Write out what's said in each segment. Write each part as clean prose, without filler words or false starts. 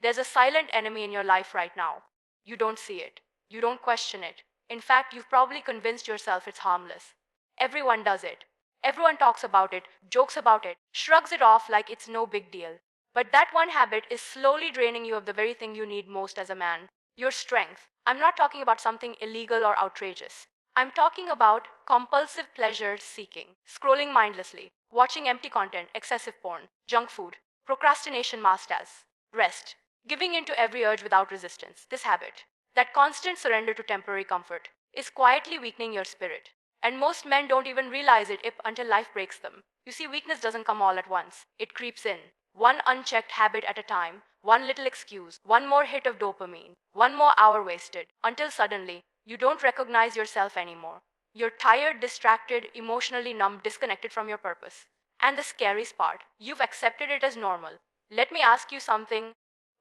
There's a silent enemy in your life right now. You don't see it. You don't question it. In fact, you've probably convinced yourself it's harmless. Everyone does it. Everyone talks about it, jokes about it, shrugs it off like it's no big deal. But that one habit is slowly draining you of the very thing you need most as a man, your strength. I'm not talking about something illegal or outrageous. I'm talking about compulsive pleasure seeking, scrolling mindlessly, watching empty content, excessive porn, junk food, procrastination masked as rest, giving in to every urge without resistance. This habit, that constant surrender to temporary comfort, is quietly weakening your spirit. And most men don't even realize it until life breaks them. You see, weakness doesn't come all at once, it creeps in. One unchecked habit at a time, one little excuse, one more hit of dopamine, one more hour wasted, until suddenly, you don't recognize yourself anymore. You're tired, distracted, emotionally numb, disconnected from your purpose. And the scariest part, you've accepted it as normal. Let me ask you something.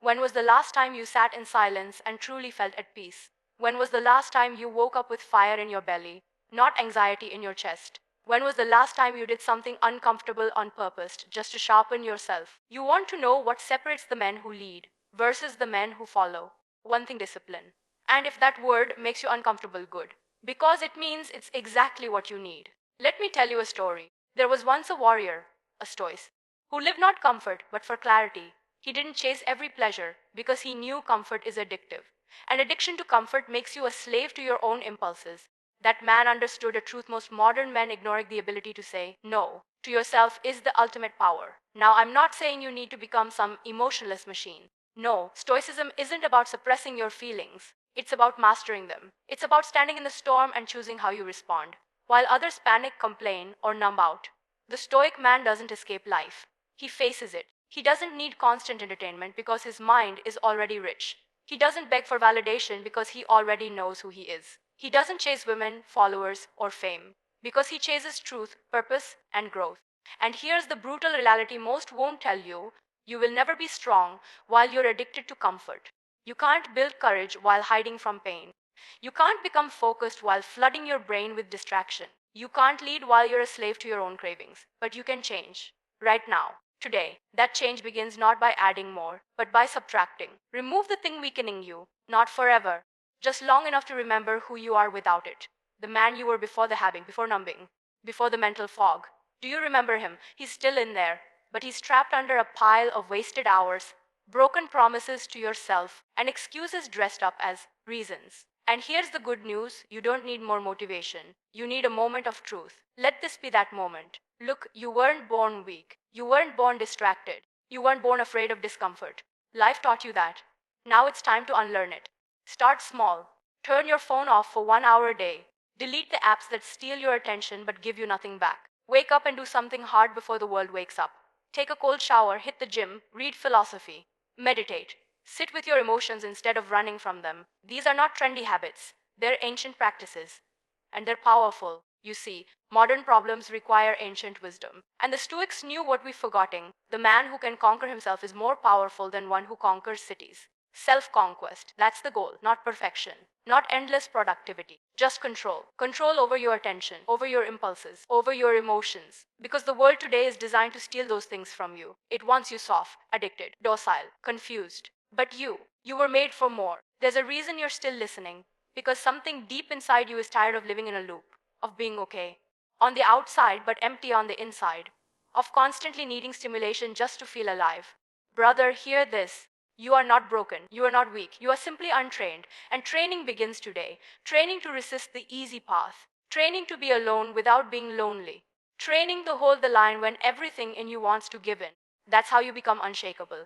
When was the last time you sat in silence and truly felt at peace? When was the last time you woke up with fire in your belly, not anxiety in your chest? When was the last time you did something uncomfortable on purpose just to sharpen yourself? You want to know what separates the men who lead versus the men who follow. One thing, discipline. And if that word makes you uncomfortable, good. Because it means it's exactly what you need. Let me tell you a story. There was once a warrior, a Stoic, who lived not comfort but for clarity. He didn't chase every pleasure because he knew comfort is addictive. And addiction to comfort makes you a slave to your own impulses. That man understood a truth most modern men ignoring: the ability to say no to yourself is the ultimate power. Now, I'm not saying you need to become some emotionless machine. No, Stoicism isn't about suppressing your feelings. It's about mastering them. It's about standing in the storm and choosing how you respond. While others panic, complain, or numb out, the Stoic man doesn't escape life. He faces it. He doesn't need constant entertainment because his mind is already rich. He doesn't beg for validation because he already knows who he is. He doesn't chase women, followers, or fame because he chases truth, purpose, and growth. And here's the brutal reality most won't tell you: you will never be strong while you're addicted to comfort. You can't build courage while hiding from pain. You can't become focused while flooding your brain with distraction. You can't lead while you're a slave to your own cravings. But you can change. Right now. Today. That change begins not by adding more, but by subtracting. Remove the thing weakening you. Not forever. Just long enough to remember who you are without it. The man you were before the habit, before numbing, before the mental fog. Do you remember him? He's still in there, but he's trapped under a pile of wasted hours, broken promises to yourself, and excuses dressed up as reasons. And here's the good news: you don't need more motivation. You need a moment of truth. Let this be that moment. Look, you weren't born weak. You weren't born distracted. You weren't born afraid of discomfort. Life taught you that. Now it's time to unlearn it. Start small. Turn your phone off for 1 hour a day. Delete the apps that steal your attention but give you nothing back. Wake up and do something hard before the world wakes up. Take a cold shower, hit the gym, read philosophy, meditate. Sit with your emotions instead of running from them. These are not trendy habits, they're ancient practices. And they're powerful. You see, modern problems require ancient wisdom. And the Stoics knew what we've forgotten: the man who can conquer himself is more powerful than one who conquers cities. Self conquest, that's the goal, not perfection, not endless productivity, just control. Control over your attention, over your impulses, over your emotions. Because the world today is designed to steal those things from you. It wants you soft, addicted, docile, confused. But you were made for more. There's a reason you're still listening. Because something deep inside you is tired of living in a loop, of being okay on the outside but empty on the inside, of constantly needing stimulation just to feel alive. Brother, hear this. You are not broken. You are not weak. You are simply untrained. And training begins today. Training to resist the easy path. Training to be alone without being lonely. Training to hold the line when everything in you wants to give in. That's how you become unshakable.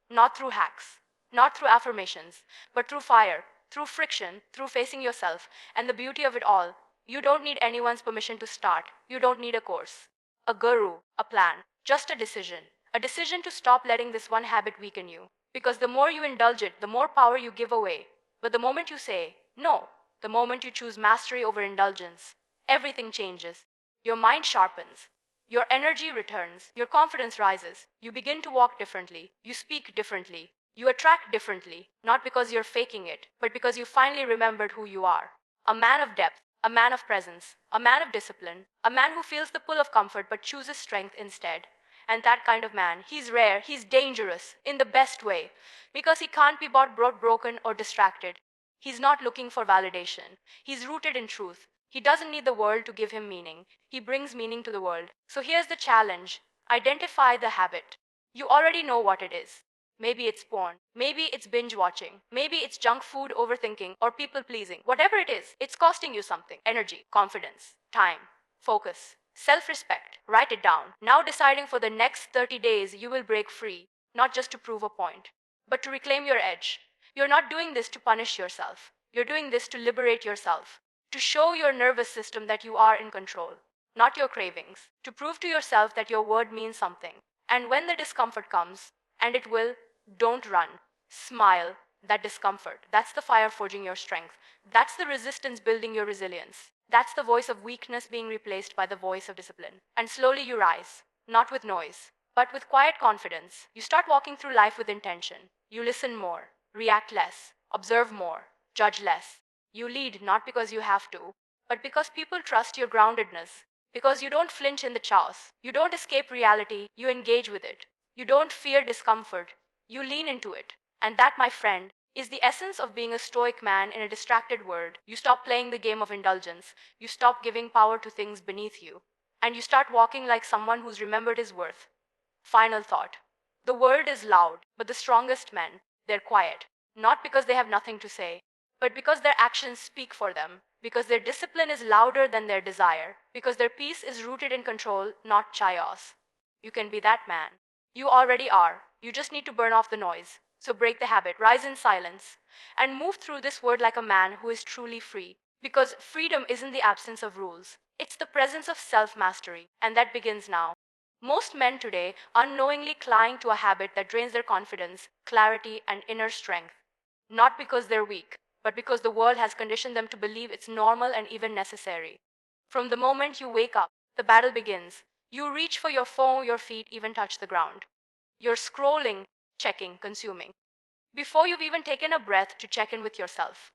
Not through hacks, not through affirmations, but through fire, through friction, through facing yourself. And the beauty of it all: you don't need anyone's permission to start. You don't need a course, a guru, a plan, just a decision. A decision to stop letting this one habit weaken you. Because the more you indulge it, the more power you give away. But the moment you say no, the moment you choose mastery over indulgence, everything changes. Your mind sharpens. Your energy returns. Your confidence rises. You begin to walk differently. You speak differently. You attract differently. Not because you're faking it, but because you finally remembered who you are. A man of depth. A man of presence. A man of discipline. A man who feels the pull of comfort but chooses strength instead. And that kind of man, he's rare, he's dangerous, in the best way, because he can't be bought, broken, or distracted. He's not looking for validation. He's rooted in truth. He doesn't need the world to give him meaning. He brings meaning to the world. So here's the challenge: identify the habit. You already know what it is. Maybe it's porn. Maybe it's binge watching. Maybe it's junk food, overthinking, or people pleasing. Whatever it is, it's costing you something: energy, confidence, time, focus, self respect. Write it down. Now, deciding for the next 30 days, you will break free, not just to prove a point, but to reclaim your edge. You're not doing this to punish yourself. You're doing this to liberate yourself, to show your nervous system that you are in control, not your cravings, to prove to yourself that your word means something. And when the discomfort comes, and it will, don't run. Smile. That discomfort, that's the fire forging your strength. That's the resistance building your resilience. That's the voice of weakness being replaced by the voice of discipline. And slowly you rise, not with noise, but with quiet confidence. You start walking through life with intention. You listen more, react less, observe more, judge less. You lead not because you have to, but because people trust your groundedness. Because you don't flinch in the chaos. You don't escape reality, you engage with it. You don't fear discomfort, you lean into it. And that, my friend, is the essence of being a stoic man in a distracted world. You stop playing the game of indulgence, you stop giving power to things beneath you, and you start walking like someone who's remembered his worth. Final thought: the world is loud, but the strongest men, they're quiet. Not because they have nothing to say, but because their actions speak for them. Because their discipline is louder than their desire. Because their peace is rooted in control, not chaos. You can be that man. You already are. You just need to burn off the noise. So break the habit, rise in silence, and move through this world like a man who is truly free. Because freedom isn't the absence of rules, it's the presence of self mastery, and that begins now. Most men today unknowingly cling to a habit that drains their confidence, clarity, and inner strength. Not because they're weak, but because the world has conditioned them to believe it's normal and even necessary. From the moment you wake up, the battle begins. You reach for your phone, your feet even touch the ground. You're scrolling, checking, consuming, before you've even taken a breath to check in with yourself.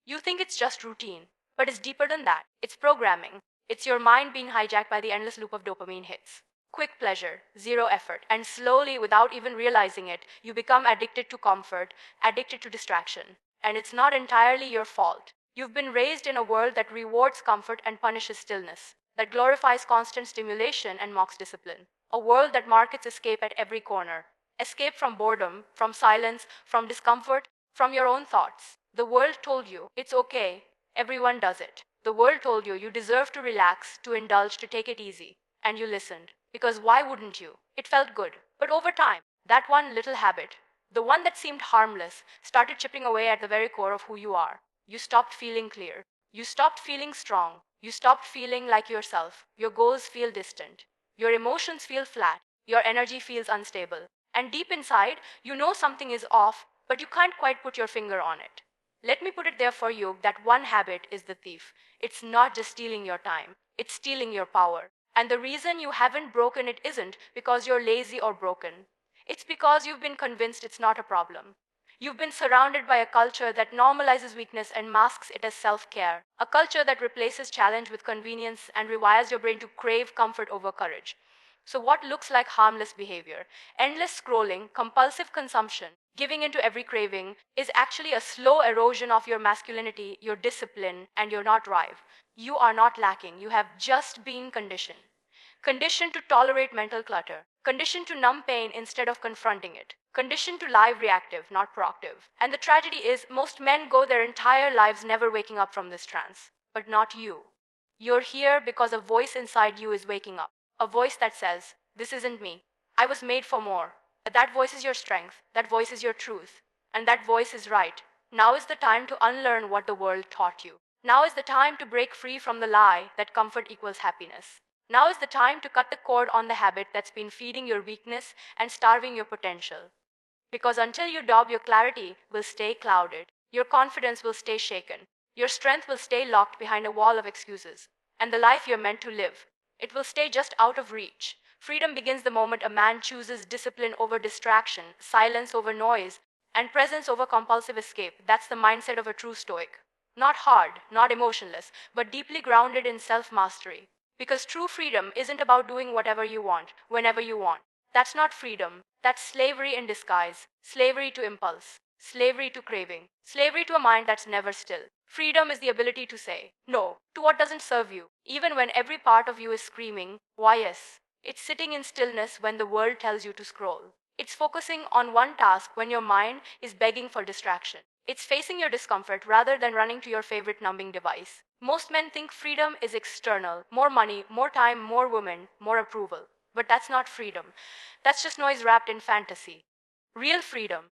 You think it's just routine, but it's deeper than that. It's programming. It's your mind being hijacked by the endless loop of dopamine hits. Quick pleasure, zero effort, and slowly, without even realizing it, you become addicted to comfort, addicted to distraction. And it's not entirely your fault. You've been raised in a world that rewards comfort and punishes stillness, that glorifies constant stimulation and mocks discipline. A world that markets escape at every corner. Escape from boredom, from silence, from discomfort, from your own thoughts. The world told you it's okay, everyone does it. The world told you you deserve to relax, to indulge, to take it easy. And you listened. Because why wouldn't you? It felt good. But over time, that one little habit, the one that seemed harmless, started chipping away at the very core of who you are. You stopped feeling clear. You stopped feeling strong. You stopped feeling like yourself. Your goals feel distant. Your emotions feel flat. Your energy feels unstable. And deep inside, you know something is off, but you can't quite put your finger on it. Let me put it there for you: that one habit is the thief. It's not just stealing your time, it's stealing your power. And the reason you haven't broken it isn't because you're lazy or broken. It's because you've been convinced it's not a problem. You've been surrounded by a culture that normalizes weakness and masks it as self-care. A culture that replaces challenge with convenience and rewires your brain to crave comfort over courage. So what looks like harmless behavior, endless scrolling, compulsive consumption, giving into every craving, is actually a slow erosion of your masculinity, your discipline, and your not drive. You are not lacking. You have just been conditioned. Conditioned to tolerate mental clutter. Conditioned to numb pain instead of confronting it. Conditioned to live reactive, not proactive. And the tragedy is, most men go their entire lives never waking up from this trance. But not you. You're here because a voice inside you is waking up. A voice that says, "This isn't me. I was made for more." That voice is your strength. That voice is your truth. And that voice is right. Now is the time to unlearn what the world taught you. Now is the time to break free from the lie that comfort equals happiness. Now is the time to cut the cord on the habit that's been feeding your weakness and starving your potential. Because until you daub, your clarity will stay clouded. Your confidence will stay shaken. Your strength will stay locked behind a wall of excuses. And the life you're meant to live, it will stay just out of reach. Freedom begins the moment a man chooses discipline over distraction, silence over noise, and presence over compulsive escape. That's the mindset of a true Stoic. Not hard, not emotionless, but deeply grounded in self mastery. Because true freedom isn't about doing whatever you want, whenever you want. That's not freedom. That's slavery in disguise. Slavery to impulse. Slavery to craving. Slavery to a mind that's never still. Freedom is the ability to say no to what doesn't serve you, even when every part of you is screaming, why yes. It's sitting in stillness when the world tells you to scroll. It's focusing on one task when your mind is begging for distraction. It's facing your discomfort rather than running to your favorite numbing device. Most men think freedom is external: more money, more time, more women, more approval. But that's not freedom. That's just noise wrapped in fantasy. Real freedom,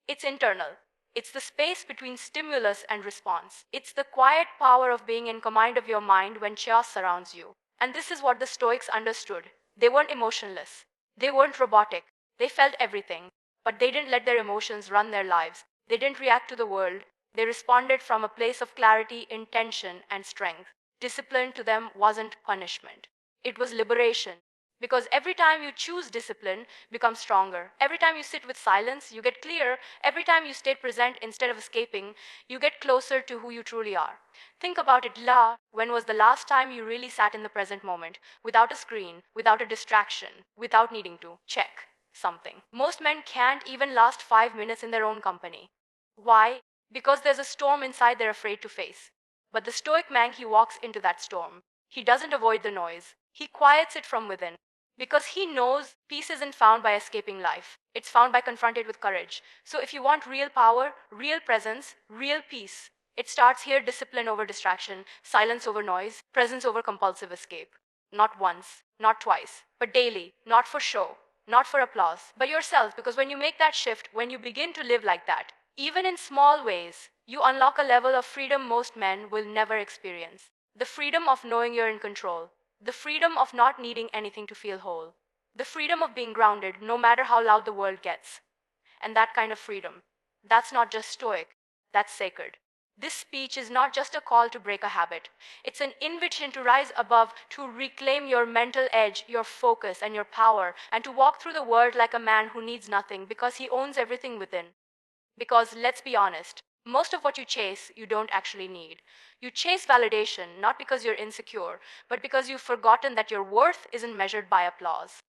it's internal. It's the space between stimulus and response. It's the quiet power of being in command of your mind when chaos surrounds you. And this is what the Stoics understood. They weren't emotionless. They weren't robotic. They felt everything. But they didn't let their emotions run their lives. They didn't react to the world. They responded from a place of clarity, intention, and strength. Discipline to them wasn't punishment. It was liberation. Because every time you choose discipline, become stronger. Every time you sit with silence, you get clear. Every time you stay present instead of escaping, you get closer to who you truly are. Think about it, when was the last time you really sat in the present moment, without a screen, without a distraction, without needing to check something? Most men can't even last 5 minutes in their own company. Why? Because there's a storm inside they're afraid to face. But the stoic man, he walks into that storm. He doesn't avoid the noise. He quiets it from within. Because he knows peace isn't found by escaping life. It's found by confronted with courage. So if you want real power, real presence, real peace, it starts here: discipline over distraction, silence over noise, presence over compulsive escape. Not once, not twice, but daily, not for show, not for applause, but yourself. Because when you make that shift, when you begin to live like that, even in small ways, you unlock a level of freedom most men will never experience. The freedom of knowing you're in control. The freedom of not needing anything to feel whole. The freedom of being grounded no matter how loud the world gets. And that kind of freedom, that's not just stoic, that's sacred. This speech is not just a call to break a habit. It's an invitation to rise above, to reclaim your mental edge, your focus, and your power, and to walk through the world like a man who needs nothing because he owns everything within. Because let's be honest, most of what you chase, you don't actually need. You chase validation not because you're insecure, but because you've forgotten that your worth isn't measured by applause.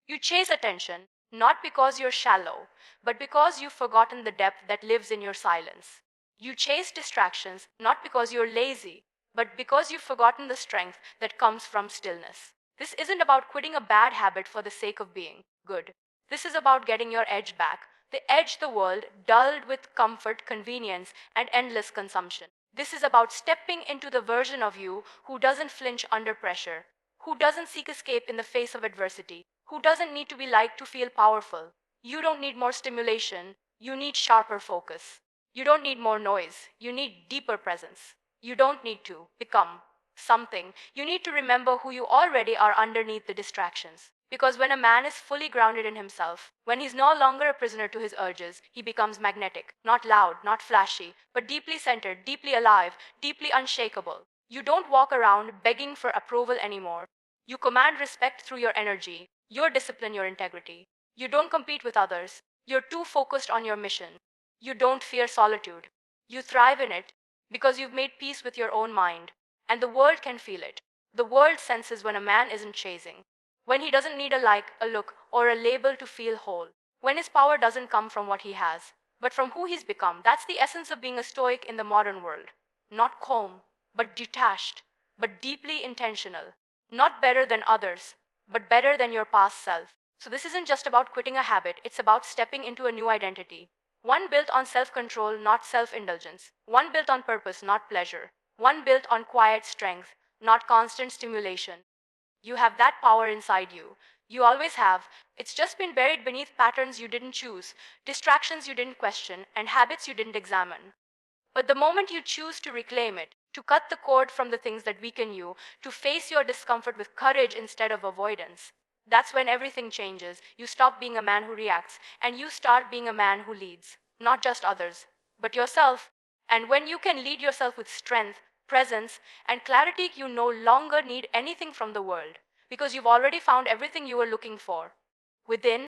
You chase attention not because you're shallow, but because you've forgotten the depth that lives in your silence. You chase distractions not because you're lazy, but because you've forgotten the strength that comes from stillness. This isn't about quitting a bad habit for the sake of being good. This is about getting your edge back, the edge the world dulled with comfort, convenience, and endless consumption. This is about stepping into the version of you who doesn't flinch under pressure, who doesn't seek escape in the face of adversity, who doesn't need to be liked to feel powerful. You don't need more stimulation, you need sharper focus. You don't need more noise, you need deeper presence. You don't need to become something. You need to remember who you already are underneath the distractions. Because when a man is fully grounded in himself, when he's no longer a prisoner to his urges, he becomes magnetic, not loud, not flashy, but deeply centered, deeply alive, deeply unshakable. You don't walk around begging for approval anymore. You command respect through your energy, your discipline, your integrity. You don't compete with others. You're too focused on your mission. You don't fear solitude. You thrive in it because you've made peace with your own mind. And the world can feel it. The world senses when a man isn't chasing, when he doesn't need a like, a look, or a label to feel whole, when his power doesn't come from what he has, but from who he's become. That's the essence of being a stoic in the modern world. Not calm, but detached, but deeply intentional. Not better than others, but better than your past self. So this isn't just about quitting a habit, it's about stepping into a new identity. One built on self-control, not self-indulgence. One built on purpose, not pleasure. One built on quiet strength, not constant stimulation. You have that power inside you. You always have. It's just been buried beneath patterns you didn't choose, distractions you didn't question, and habits you didn't examine. But the moment you choose to reclaim it, to cut the cord from the things that weaken you, to face your discomfort with courage instead of avoidance, that's when everything changes. You stop being a man who reacts, and you start being a man who leads. Not just others, but yourself. And when you can lead yourself with strength, presence, and clarity, you no longer need anything from the world, because you've already found everything you were looking for within.